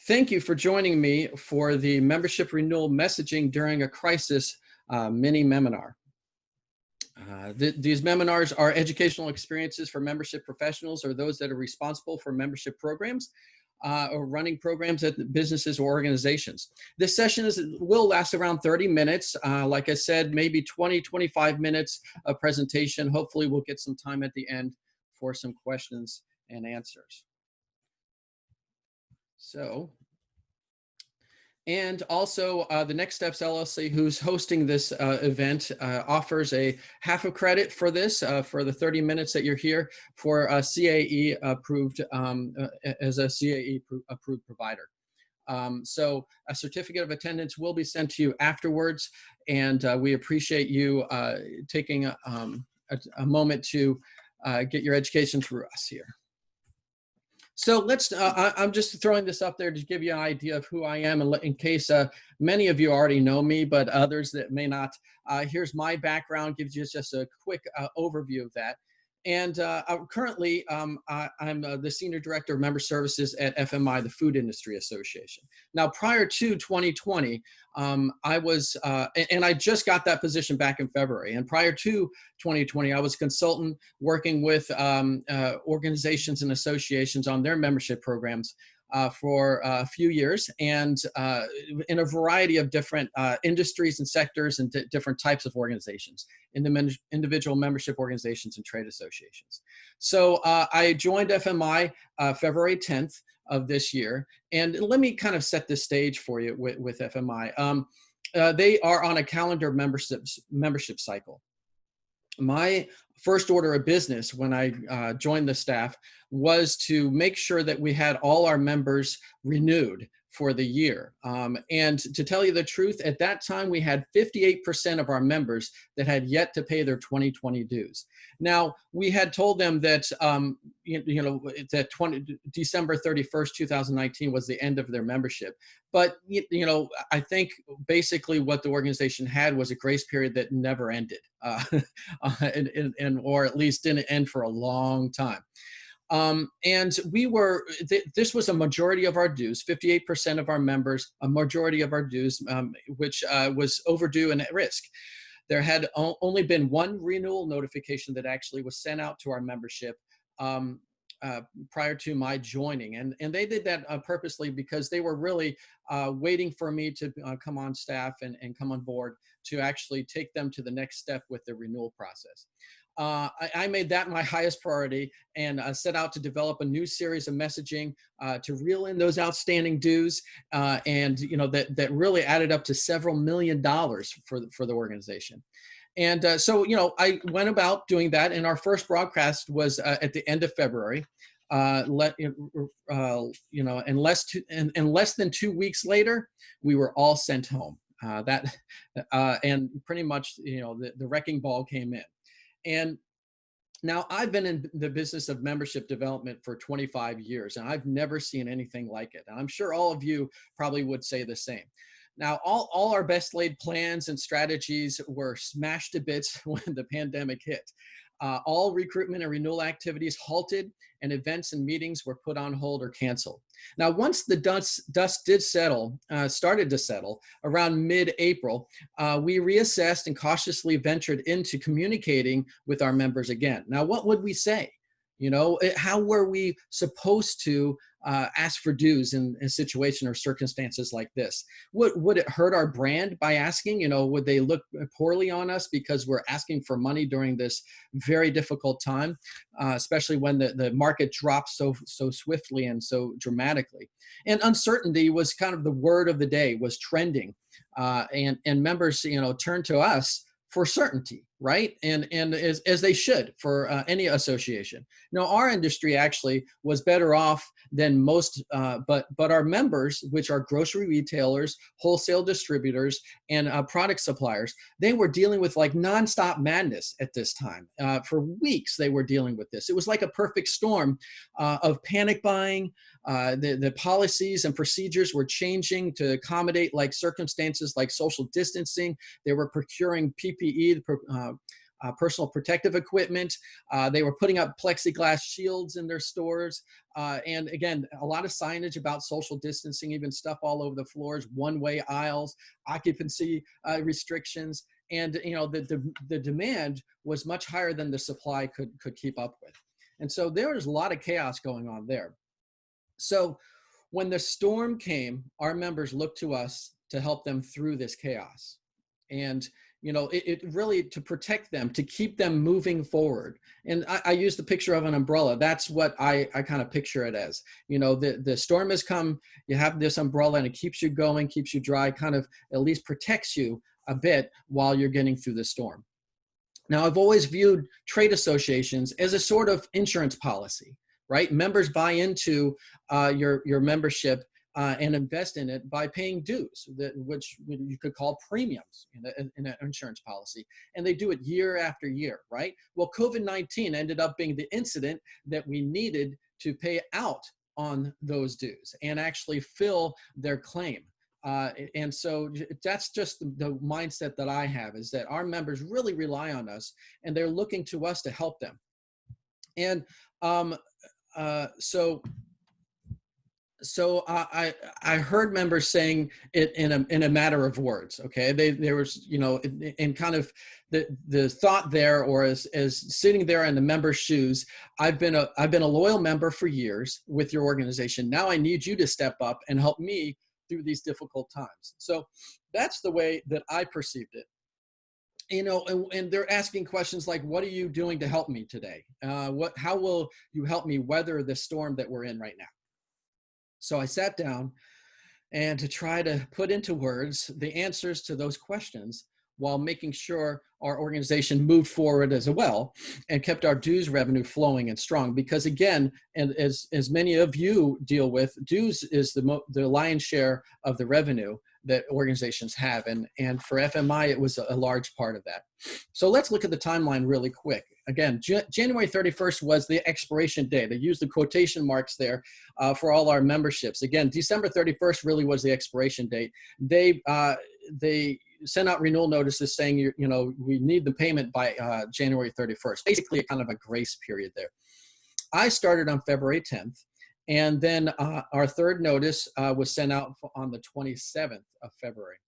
Thank you for joining me for the Membership Renewal Messaging During a Crisis Mini-Meminar. These seminars are educational experiences for membership professionals or those that are responsible for membership programs or running programs at businesses or organizations. This session will last around 30 minutes. Like I said, maybe 20, 25 minutes of presentation. Hopefully we'll get some time at the end for some questions and answers. And also the Next Steps LLC, who's hosting this event, offers a half a credit for this, for the 30 minutes that you're here, for a CAE approved, as a CAE approved provider. So a certificate of attendance will be sent to you afterwards, and we appreciate you taking a moment to get your education through us here. So let's, I'm just throwing this up there to give you an idea of who I am, and in case many of you already know me, but others that may not. Here's my background, gives you just a quick overview of that. And currently, I'm the Senior Director of Member Services at FMI, the Food Industry Association. Now, prior to 2020, I was, and I just got that position back in February. And prior to 2020, I was a consultant working with organizations and associations on their membership programs for a few years, and in a variety of different industries and sectors and different types of organizations, individual membership organizations and trade associations. So I joined FMI February 10th of this year. And let me kind of set the stage for you with FMI. They are on a calendar membership cycle. My first order of business when I joined the staff was to make sure that we had all our members renewed for the year. And to tell you the truth, at that time, we had 58% of our members that had yet to pay their 2020 dues. Now, we had told them that, that December 31st, 2019 was the end of their membership. But, I think basically what the organization had was a grace period that never ended, or at least didn't end for a long time. And this was a majority of our dues, 58% of our members, a majority of our dues, which was overdue and at risk. There had only been one renewal notification that actually was sent out to our membership prior to my joining. And they did that purposely because they were really waiting for me to come on staff and come on board to actually take them to the next step with the renewal process. I made that my highest priority and set out to develop a new series of messaging to reel in those outstanding dues, and that really added up to several $1 million for the organization. And so I went about doing that, and our first broadcast was at the end of February. And less than 2 weeks later, we were all sent home. And pretty much the wrecking ball came in. And now I've been in the business of membership development for 25 years, and I've never seen anything like it. And I'm sure all of you probably would say the same. Now, all our best laid plans and strategies were smashed to bits when the pandemic hit. All recruitment and renewal activities halted, and events and meetings were put on hold or canceled. Now, once the dust did settle, started to settle around mid-April, we reassessed and cautiously ventured into communicating with our members again. Now, what would we say? How were we supposed to ask for dues in a situation or circumstances like this? Would it hurt our brand by asking? Would they look poorly on us because we're asking for money during this very difficult time, especially when the market dropped so swiftly and so dramatically? And uncertainty was kind of the word of the day, was trending, and members turned to us for certainty, right? And as they should for any association. Now, our industry actually was better off than most, but our members, which are grocery retailers, wholesale distributors, and product suppliers, they were dealing with like nonstop madness at this time. For weeks, they were dealing with this. It was like a perfect storm of panic buying. The policies and procedures were changing to accommodate like circumstances like social distancing. They were procuring PPE, personal protective equipment. They were putting up plexiglass shields in their stores. And again, a lot of signage about social distancing, even stuff all over the floors, one-way aisles, occupancy restrictions. And the demand was much higher than the supply could keep up with. And so there was a lot of chaos going on there. So when the storm came, our members looked to us to help them through this chaos. And it really, to protect them, to keep them moving forward. And I use the picture of an umbrella. That's what I kind of picture it as. The storm has come, you have this umbrella, and it keeps you going, keeps you dry, kind of at least protects you a bit while you're getting through the storm. Now, I've always viewed trade associations as a sort of insurance policy, right? Members buy into your membership and invest in it by paying dues, which you could call premiums in an insurance policy. And they do it year after year, right? Well, COVID-19 ended up being the incident that we needed to pay out on those dues and actually fill their claim. And so that's just the mindset that I have, is that our members really rely on us and they're looking to us to help them. And so I heard members saying it in a matter of words. Okay, there was in kind of the thought there, or as sitting there in the member's shoes. I've been a loyal member for years with your organization. Now I need you to step up and help me through these difficult times. So that's the way that I perceived it. And they're asking questions like, what are you doing to help me today? How will you help me weather the storm that we're in right now? So I sat down and to try to put into words the answers to those questions while making sure our organization moved forward as well and kept our dues revenue flowing and strong. Because again, and as many of you deal with, dues is the lion's share of the revenue that organizations have. And for FMI, it was a large part of that. So let's look at the timeline really quick. Again, January 31st was the expiration day. They used the quotation marks there for all our memberships. Again, December 31st really was the expiration date. They sent out renewal notices saying, we need the payment by January 31st. Basically, a kind of a grace period there. I started on February 10th. And then our third notice was sent out on the 27th of February.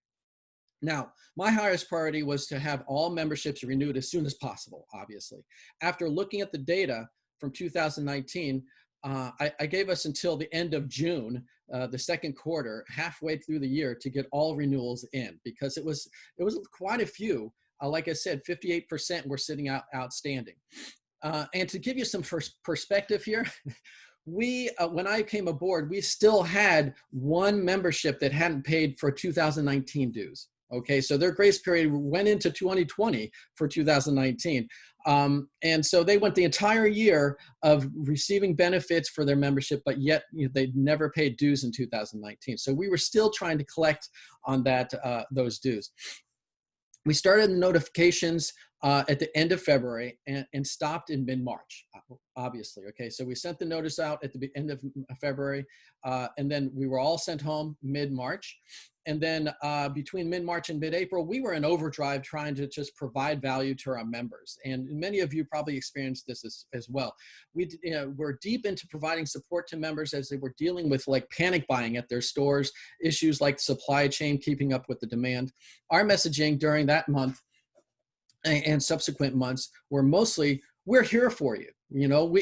Now, my highest priority was to have all memberships renewed as soon as possible, obviously. After looking at the data from 2019, I gave us until the end of June, the second quarter, halfway through the year, to get all renewals in, because it was quite a few. Like I said, 58% were sitting outstanding. And to give you some perspective here, when I came aboard, we still had one membership that hadn't paid for 2019 dues. Okay, so their grace period went into 2020 for 2019. And so they went the entire year of receiving benefits for their membership, but yet they'd never paid dues in 2019. So we were still trying to collect on those dues. We started the notifications at the end of February and stopped in mid-March, obviously. Okay, so we sent the notice out at the end of February, and then we were all sent home mid-March. And then between mid-March and mid-April, we were in overdrive trying to just provide value to our members. And many of you probably experienced this as well. We're deep into providing support to members as they were dealing with like panic buying at their stores, issues like supply chain, keeping up with the demand. Our messaging during that month and subsequent months were mostly, we're here for you.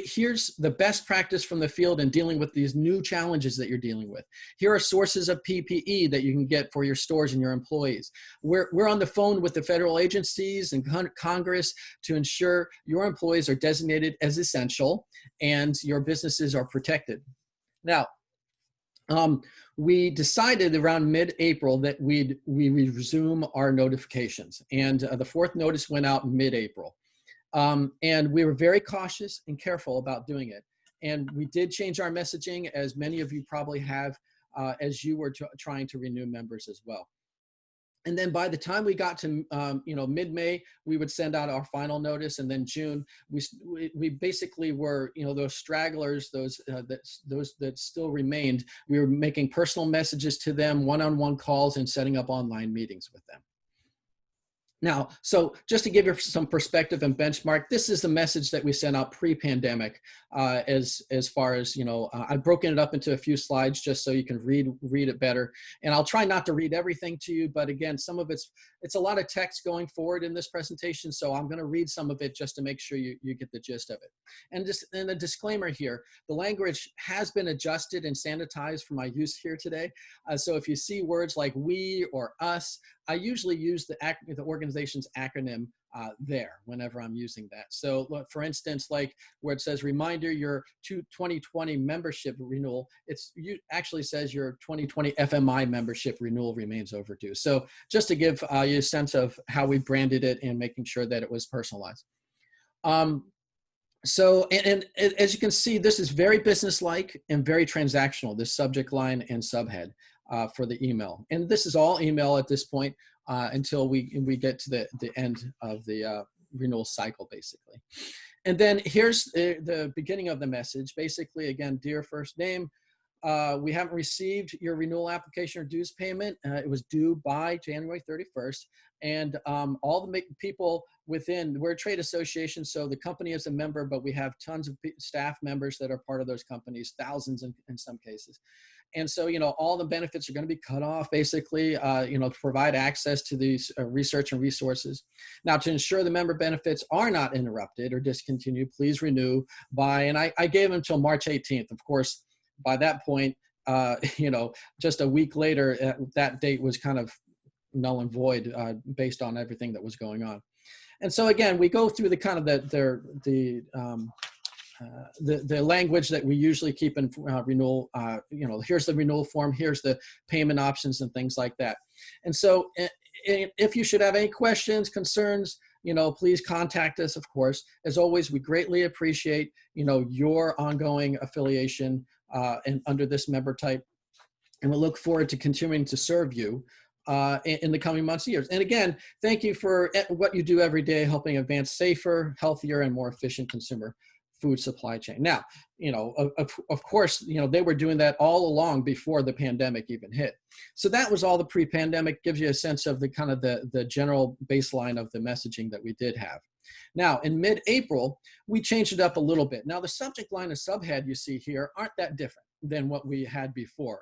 Here's the best practice from the field in dealing with these new challenges that you're dealing with. Here are sources of PPE that you can get for your stores and your employees. We're on the phone with the federal agencies and Congress to ensure your employees are designated as essential and your businesses are protected. Now, we decided around mid-April that we resume our notifications, and the fourth notice went out mid-April. And we were very cautious and careful about doing it. And we did change our messaging, as many of you probably have, as you were trying to renew members as well. And then by the time we got to mid-May, we would send out our final notice, and then June, we basically were those stragglers, those that still remained. We were making personal messages to them, one-on-one calls, and setting up online meetings with them. Now, so just to give you some perspective and benchmark, this is the message that we sent out pre-pandemic. As far as I've broken it up into a few slides just so you can read it better. And I'll try not to read everything to you, but again, some of it's a lot of text going forward in this presentation, so I'm going to read some of it just to make sure you get the gist of it. And a disclaimer here: the language has been adjusted and sanitized for my use here today. So if you see words like "we" or "us," I usually use the organization's acronym there whenever I'm using that. So look, for instance, like where it says reminder your 2020 membership renewal, actually says your 2020 FMI membership renewal remains overdue. So just to give you a sense of how we branded it and making sure that it was personalized. So, and as you can see, this is very business-like and very transactional, this subject line and subhead for the email. And this is all email at this point until we get to the end of the renewal cycle, basically. And then here's the beginning of the message. Basically, again, dear first name, we haven't received your renewal application or dues payment. It was due by January 31st. And all the people we're a trade association, so the company is a member, but we have tons of staff members that are part of those companies, thousands in some cases. And so, all the benefits are going to be cut off, basically, to provide access to these research and resources. Now, to ensure the member benefits are not interrupted or discontinued, please renew by, and I gave them until March 18th. Of course, by that point, just a week later, that date was kind of null and void based on everything that was going on. And so again, we go through the kind of the language that we usually keep in renewal. Here's the renewal form, here's the payment options and things like that. And so if you should have any questions, concerns, please contact us, of course. As always, we greatly appreciate, your ongoing affiliation and under this member type. And we look forward to continuing to serve you in the coming months and years. And again, thank you for what you do every day, helping advance safer, healthier, and more efficient consumer food supply chain. Now, of course, they were doing that all along before the pandemic even hit. So that was all the pre-pandemic, gives you a sense of the kind of the general baseline of the messaging that we did have. Now, in mid-April, we changed it up a little bit. Now, the subject line and subhead you see here aren't that different than what we had before.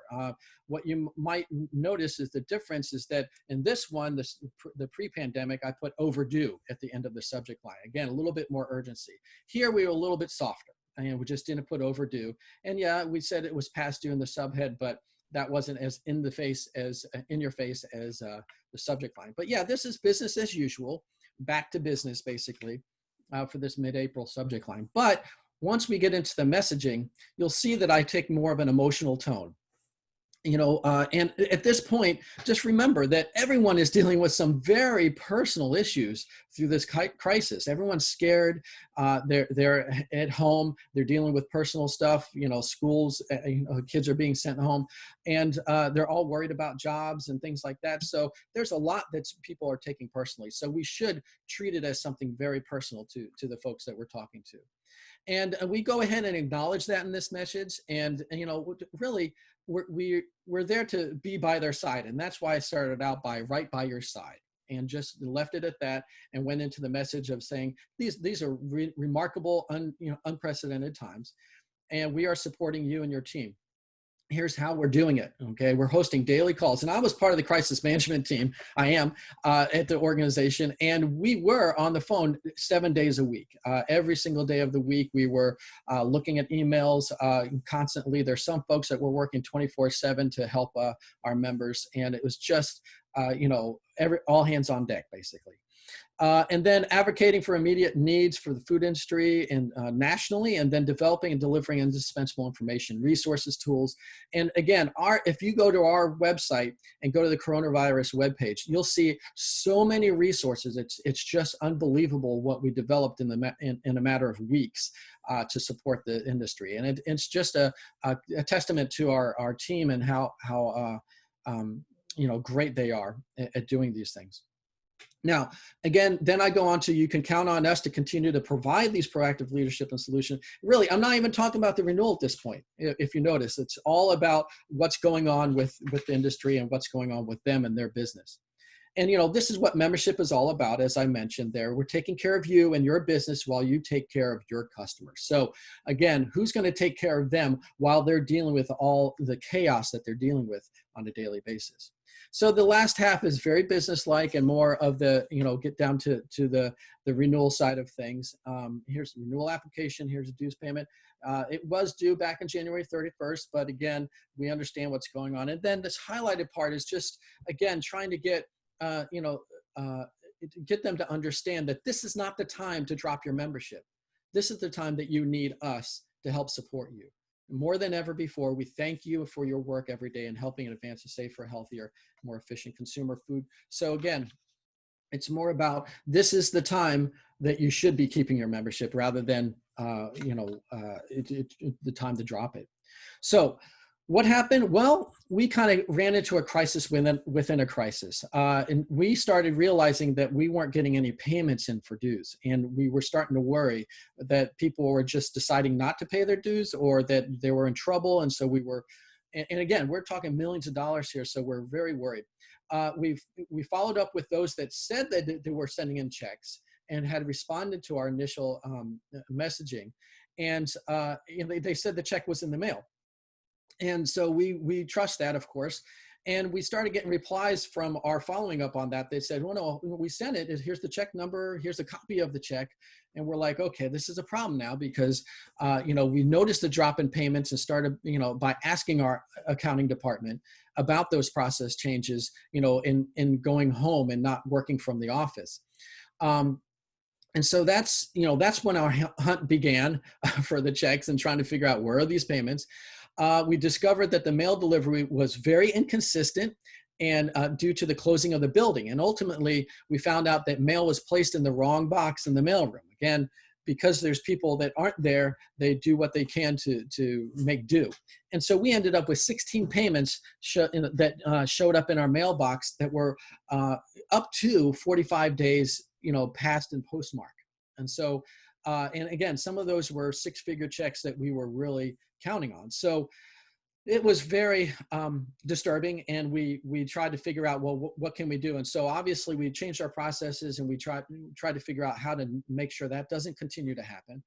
What you might notice is the difference is that in this one, the pre-pandemic, I put overdue at the end of the subject line. Again, a little bit more urgency. Here we were a little bit softer, and we just didn't put overdue. And yeah, we said it was past due in the subhead, but that wasn't as in your face as the subject line. But yeah, this is business as usual, back to business basically for this mid-April subject line. But once we get into the messaging, you'll see that I take more of an emotional tone. And at this point, just remember that everyone is dealing with some very personal issues through this crisis. Everyone's scared. They're at home. They're dealing with personal stuff. Schools, kids are being sent home, and they're all worried about jobs and things like that. So there's a lot that people are taking personally. So we should treat it as something very personal to the folks that we're talking to. And we go ahead and acknowledge that in this message. And really, we're there to be by their side. And that's why I started out by right by your side, and just left it at that and went into the message of saying these are remarkable, unprecedented times. And we are supporting you and your team. Here's how we're doing it. Okay, we're hosting daily calls, and I was part of the crisis management team. I am at the organization, and we were on the phone 7 days a week. Every single day of the week, we were looking at emails constantly. There's some folks that were working 24/7 to help our members, and it was just all hands on deck basically. And then advocating for immediate needs for the food industry and nationally, and then developing and delivering indispensable information, resources, tools. And again, if you go to our website and go to the coronavirus webpage, you'll see so many resources. It's just unbelievable what we developed in a matter of weeks to support the industry. And it's just a testament to our team and how great they are at doing these things. Now, again, then I go on to, you can count on us to continue to provide these proactive leadership and solutions. Really, I'm not even talking about the renewal at this point. If you notice, it's all about what's going on with the industry and what's going on with them and their business. And, this is what membership is all about. As I mentioned there, we're taking care of you and your business while you take care of your customers. So again, who's going to take care of them while they're dealing with all the chaos that they're dealing with on a daily basis? So the last half is very business-like and more of the, get down to the renewal side of things. Here's the renewal application. Here's a dues payment. It was due back on January 31st, but again, we understand what's going on. And then this highlighted part is just, again, trying to get, get them to understand that this is not the time to drop your membership. This is the time that you need us to help support you. More than ever before, we thank you for your work every day in helping advance a safer, healthier, more efficient consumer food. So again, it's more about this is the time that you should be keeping your membership rather than the time to drop it. So what happened? Well, we kind of ran into a crisis within a crisis. And we started realizing that we weren't getting any payments in for dues. And we were starting to worry that people were just deciding not to pay their dues or that they were in trouble. And so we were, and again, we're talking millions of dollars here. So we're very worried. We followed up with those that said that they were sending in checks and had responded to our initial messaging. And they said the check was in the mail. And so we trust that, of course. And we started getting replies from our following up on that. They said, well, no, we sent it. Here's the check number. Here's a copy of the check. And we're like, okay, this is a problem now because, we noticed the drop in payments and started, by asking our accounting department about those process changes, in going home and not working from the office. And so that's when our hunt began for the checks and trying to figure out where are these payments. We discovered that the mail delivery was very inconsistent and due to the closing of the building. And ultimately, we found out that mail was placed in the wrong box in the mailroom. Again, because there's people that aren't there, they do what they can to make do. And so we ended up with 16 payments that showed up in our mailbox that were up to 45 days, past and postmark. And so, and again, some of those were six-figure checks that we were really counting on. So it was very disturbing, and we tried to figure out, well, what can we do? And so obviously we changed our processes and we tried to figure out how to make sure that doesn't continue to happen.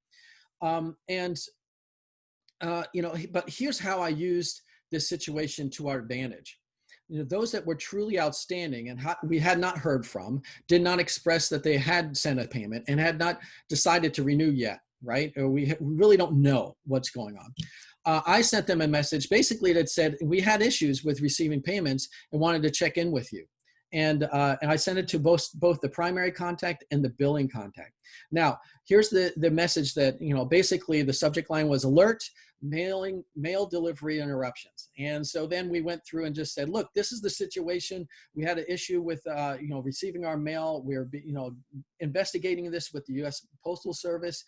But here's how I used this situation to our advantage. Those that were truly outstanding and we had not heard from, did not express that they had sent a payment and had not decided to renew yet, right? Or we really don't know what's going on. I sent them a message basically that said, we had issues with receiving payments and wanted to check in with you. And I sent it to both the primary contact and the billing contact. Now, here's the message that, basically the subject line was alert, mail delivery interruptions. And so then we went through and just said, look, this is the situation. We had an issue with, receiving our mail. We're, investigating this with the U.S. Postal Service.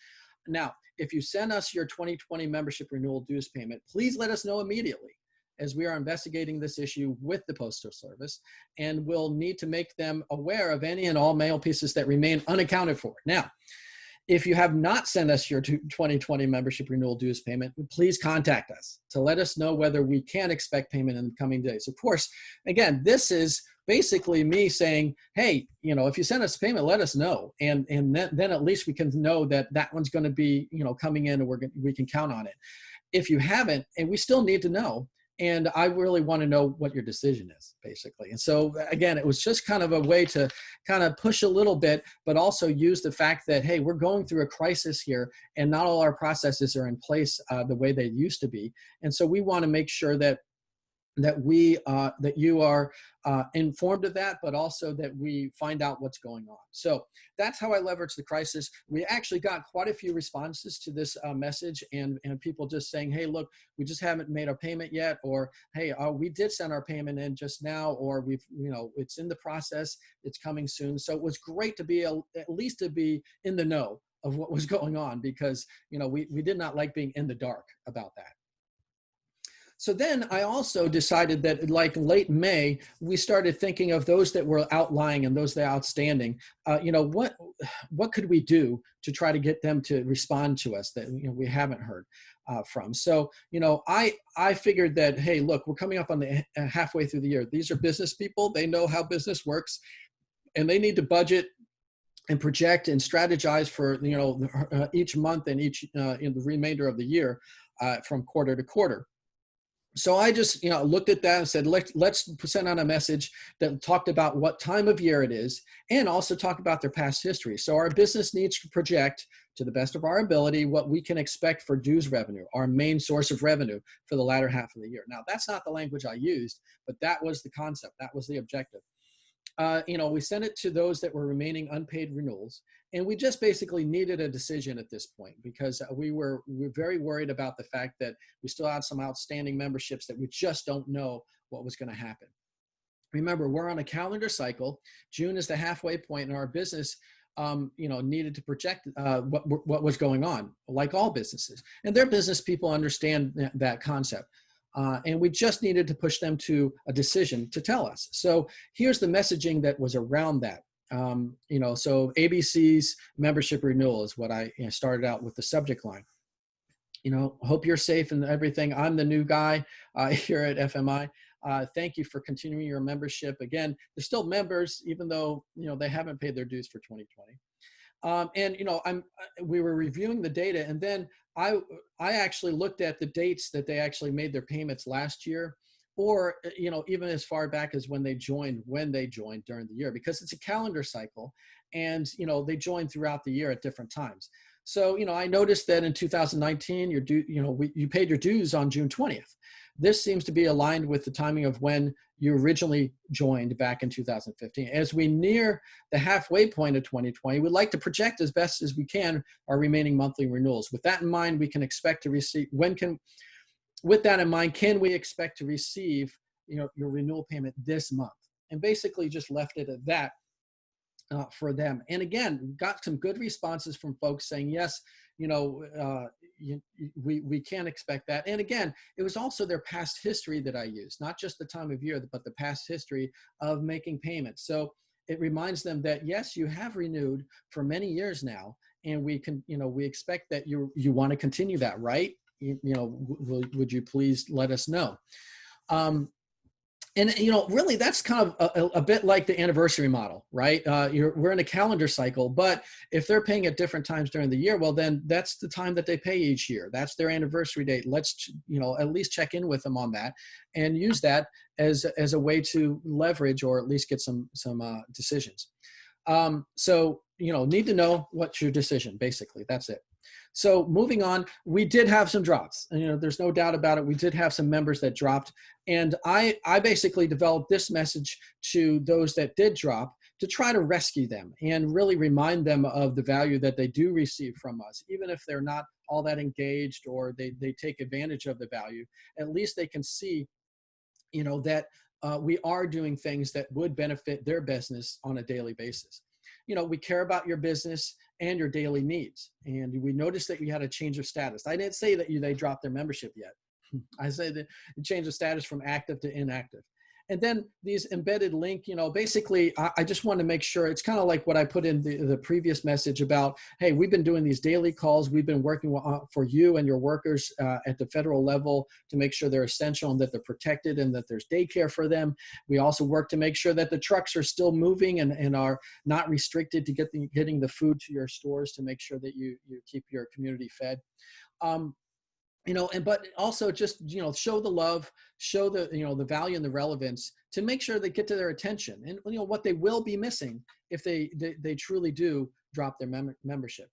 Now, if you send us your 2020 membership renewal dues payment, please let us know immediately, as we are investigating this issue with the Postal Service, and we'll need to make them aware of any and all mail pieces that remain unaccounted for. Now, if you have not sent us your 2020 membership renewal dues payment, please contact us to let us know whether we can expect payment in the coming days. Of course, again, this is basically me saying, hey, if you send us a payment, let us know. And then at least we can know that one's going to be, coming in, and we can count on it. If you haven't, and we still need to know, and I really want to know what your decision is, basically. And so, again, it was just kind of a way to kind of push a little bit, but also use the fact that, hey, we're going through a crisis here, and not all our processes are in place the way they used to be. And so we want to make sure that you are informed of that, but also that we find out what's going on. So that's how I leveraged the crisis. We actually got quite a few responses to this message, and people just saying, hey, look, we just haven't made our payment yet, or hey, we did send our payment in just now, or we've, it's in the process, it's coming soon. So it was great to be at least to be in the know of what was going on, because we did not like being in the dark about that. So then I also decided that, like late May, we started thinking of those that were outlying and those that are outstanding. What could we do to try to get them to respond to us that we haven't heard from? So I figured that, hey, look, we're coming up on the halfway through the year. These are business people. They know how business works. and they need to budget and project and strategize for each month and each in the remainder of the year from quarter to quarter. So I just looked at that and said, let's send out a message that talked about what time of year it is and also talk about their past history. So our business needs to project to the best of our ability what we can expect for dues revenue, our main source of revenue for the latter half of the year. Now, that's not the language I used, but that was the concept. That was the objective. We sent it to those that were remaining unpaid renewals, and we just basically needed a decision at this point because we were very worried about the fact that we still had some outstanding memberships that we just don't know what was going to happen. Remember, we're on a calendar cycle. June is the halfway point in our business. Needed to project what was going on, like all businesses, and their business people understand that concept. And we just needed to push them to a decision to tell us. So here's the messaging that was around that. So ABC's membership renewal is what I started out with the subject line. Hope you're safe and everything. I'm the new guy here at FMI. Thank you for continuing your membership. Again, they're still members, even though, they haven't paid their dues for 2020. We were reviewing the data, and then I actually looked at the dates that they actually made their payments last year, or even as far back as when they joined during the year, because it's a calendar cycle, and they joined throughout the year at different times. So I noticed that in 2019, you paid your dues on June 20th. This seems to be aligned with the timing of when you originally joined back in 2015. As we near the halfway point of 2020, we'd like to project as best as we can our remaining monthly renewals. With that in mind, we can expect to receive, with that in mind, can we expect to receive your renewal payment this month? And basically just left it at that for them. And again, got some good responses from folks saying, yes, we can expect that. And again, it was also their past history that I used, not just the time of year, but the past history of making payments. So it reminds them that, yes, you have renewed for many years now, and we can, we expect that you want to continue that, right? Would you please let us know? And really, that's kind of a bit like the anniversary model, right? We're in a calendar cycle, but if they're paying at different times during the year, well, then that's the time that they pay each year. That's their anniversary date. Let's, at least check in with them on that and use that as a way to leverage or at least get some decisions. So, need to know what's your decision, basically. That's it. So moving on, we did have some drops, and there's no doubt about it. We did have some members that dropped, and I basically developed this message to those that did drop to try to rescue them and really remind them of the value that they do receive from us, even if they're not all that engaged or they take advantage of the value. At least they can see, that we are doing things that would benefit their business on a daily basis. We care about your business and your daily needs. And we noticed that you had a change of status. I didn't say that they dropped their membership yet. I say that you changed the status from active to inactive. And then these embedded link, basically, I just want to make sure it's kind of like what I put in the previous message about, hey, we've been doing these daily calls. We've been working for you and your workers at the federal level to make sure they're essential and that they're protected and that there's daycare for them. We also work to make sure that the trucks are still moving and are not restricted to getting the food to your stores to make sure that you keep your community fed. But also just, show the love, show the, the value and the relevance to make sure they get to their attention and, what they will be missing if they truly do drop their membership.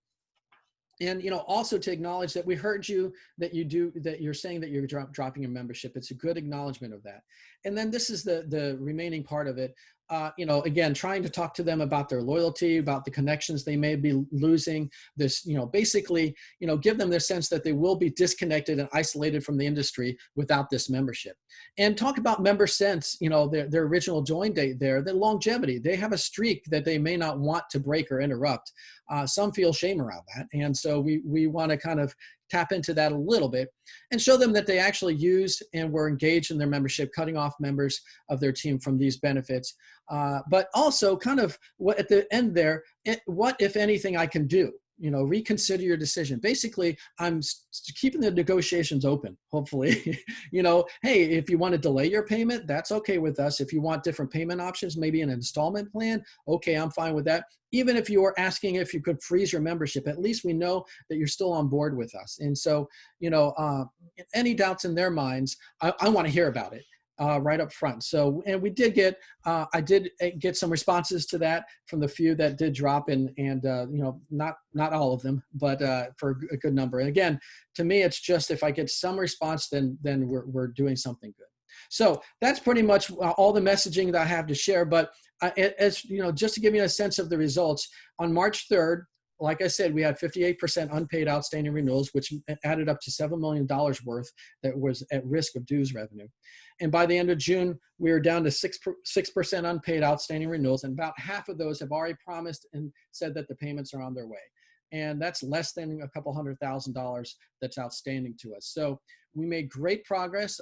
And, also to acknowledge that we heard you, that you're saying that you're dropping your membership. It's a good acknowledgement of that. And then this is the remaining part of it. Again, trying to talk to them about their loyalty, about the connections they may be losing, this, basically, give them the sense that they will be disconnected and isolated from the industry without this membership. And talk about member sense, their original join date there, the longevity. They have a streak that they may not want to break or interrupt. Some feel shame around that. And so we want to kind of tap into that a little bit and show them that they actually used and were engaged in their membership, cutting off members of their team from these benefits. But also kind of what at the end there, what, if anything, I can do. reconsider your decision. Basically, I'm keeping the negotiations open, hopefully. Hey, if you want to delay your payment, that's okay with us. If you want different payment options, maybe an installment plan, okay, I'm fine with that. Even if you are asking if you could freeze your membership, at least we know that you're still on board with us. And so, any doubts in their minds, I want to hear about it. Right up front. So, and we did get, I did get some responses to that from the few that did drop in, and not all of them, but for a good number. And again, to me, it's just if I get some response, then we're doing something good. So that's pretty much all the messaging that I have to share. But as just to give you a sense of the results, on March 3rd, like I said, we had 58% unpaid outstanding renewals, which added up to $7 million worth that was at risk of dues revenue. And by the end of June, we were down to 6% unpaid outstanding renewals, and about half of those have already promised and said that the payments are on their way. And that's less than a couple $100,000 that's outstanding to us. So we made great progress.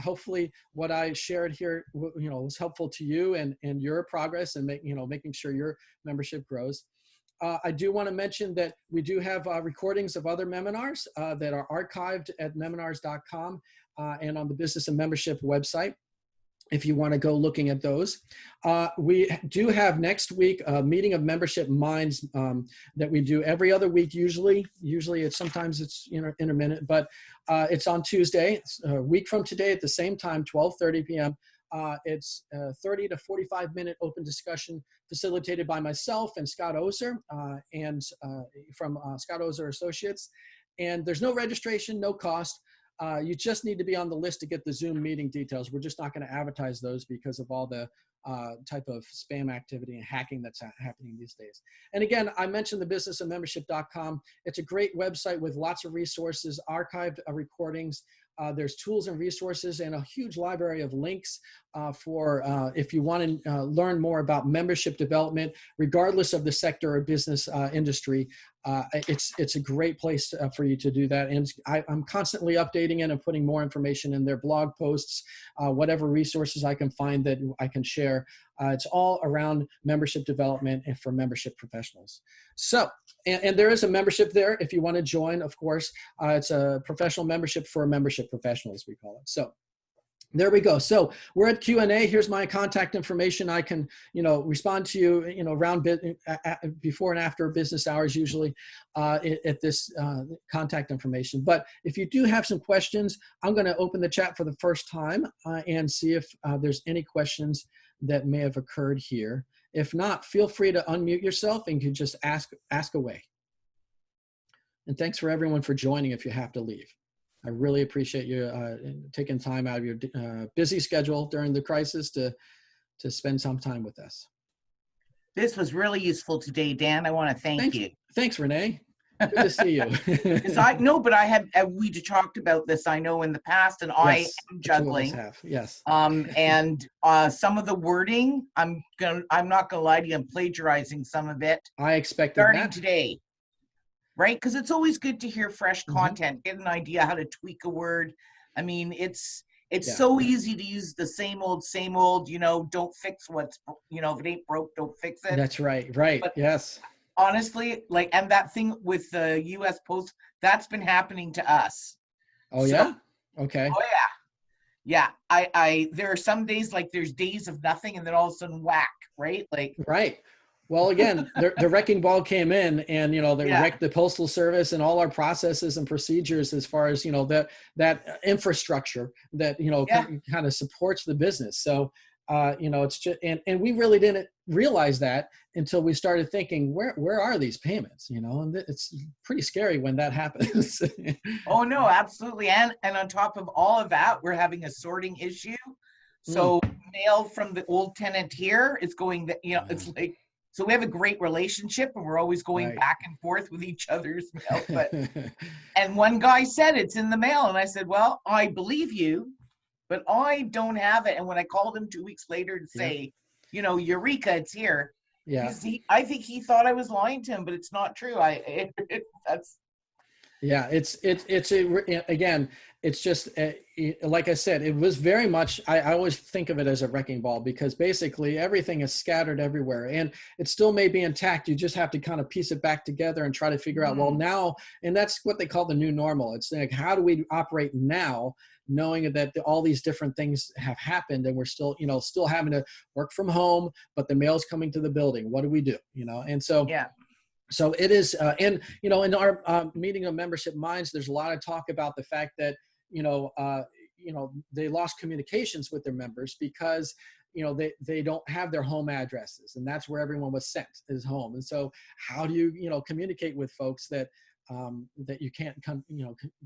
Hopefully what I shared here, was helpful to you and your progress and making sure your membership grows. I do want to mention that we do have recordings of other Meminars that are archived at meminars.com and on the Business and Membership website, if you want to go looking at those. We do have next week a meeting of membership minds that we do every other week usually. Usually sometimes it's intermittent, but it's on Tuesday. It's a week from today at the same time, 12:30 p.m. It's a 30 to 45-minute open discussion facilitated by myself and Scott Ozer from Scott Ozer Associates. And there's no registration, no cost. You just need to be on the list to get the Zoom meeting details. We're just not going to advertise those because of all the type of spam activity and hacking that's happening these days. And again, I mentioned the businessandmembership.com. It's a great website with lots of resources, archived recordings. There's tools and resources and a huge library of links for if you want to learn more about membership development, regardless of the sector or business industry. It's a great place for you to do that. And I'm constantly updating it and putting more information in their blog posts, whatever resources I can find that I can share. It's all around membership development and for membership professionals. So, and there is a membership there if you want to join, of course. It's a professional membership for membership professionals, we call it. So there we go. So we're at Q&A. Here's my contact information. I can, respond to you, around before and after business hours, usually at this contact information. But if you do have some questions, I'm going to open the chat for the first time and see if there's any questions that may have occurred here. If not, feel free to unmute yourself and you can just ask away. And thanks for everyone for joining if you have to leave. I really appreciate you taking time out of your busy schedule during the crisis to spend some time with us. This was really useful today, Dan. I want to thank you. Thanks, Renee. Good to see you. We talked about this, I know, in the past, and yes, I am juggling. Yes. And some of the wording, I'm not gonna lie to you, I'm plagiarizing some of it. I expected starting that. Today. Right? Because it's always good to hear fresh content, get an idea how to tweak a word. I mean, it's so easy to use the same old, don't fix what's, if it ain't broke, don't fix it. That's right. Right. But yes. Honestly, and that thing with the U.S. Post, that's been happening to us. Oh, yeah? Okay. Oh, yeah. Yeah. There are some days, there's days of nothing, and then all of a sudden, whack, right? Right. Well, again, the wrecking ball came in, and they wrecked the Postal Service and all our processes and procedures as far as that infrastructure that kind of supports the business. So it's just and we really didn't realize that until we started thinking, where are these payments? And it's pretty scary when that happens. Oh no, absolutely, and on top of all of that, we're having a sorting issue. So mail from the old tenant here is going. It's so we have a great relationship, and we're always going back and forth with each other's mail. But and one guy said it's in the mail, and I said, well, I believe you, but I don't have it. And when I called him 2 weeks later to say, Eureka, it's here. Yeah. I think he thought I was lying to him, but it's not true. Yeah, again, it's just like I said, it was very much. I always think of it as a wrecking ball because basically everything is scattered everywhere, and it still may be intact. You just have to kind of piece it back together and try to figure out. Well, Mm, now, and that's what they call the new normal. It's like, how do we operate now, knowing that all these different things have happened, and we're still, still having to work from home, but the mail's coming to the building. What do we do? And so. yeah. So it is, and in our meeting of membership minds, there's a lot of talk about the fact that they lost communications with their members because they don't have their home addresses, and that's where everyone was sent, is home. And so how do you communicate with folks that that you can't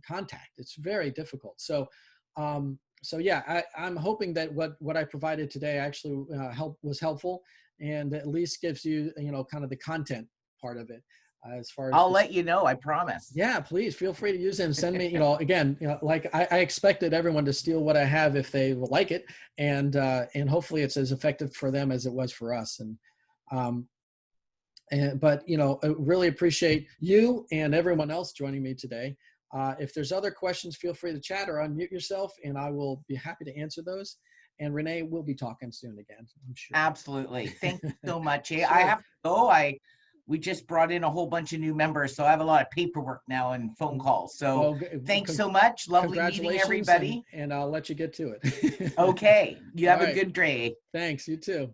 contact? It's very difficult. So yeah, I'm hoping that what I provided today actually was helpful, and at least gives you kind of the content part of it, as far as I'll this. let you know, I promise. Yeah, please feel free to use it and send me, again, like I expected everyone to steal what I have if they like it. And hopefully it's as effective for them as it was for us. Um, but I really appreciate you and everyone else joining me today. If there's other questions, feel free to chat or unmute yourself, and I will be happy to answer those. And Renee, we'll be talking soon again, I'm sure. Absolutely. Thank you so much. I Sure. have to go. We just brought in a whole bunch of new members, so I have a lot of paperwork now and phone calls. So Well, thanks so much. Lovely meeting congratulations, everybody. and I'll let you get to it. Okay. You All have a right. good day. Thanks. You too.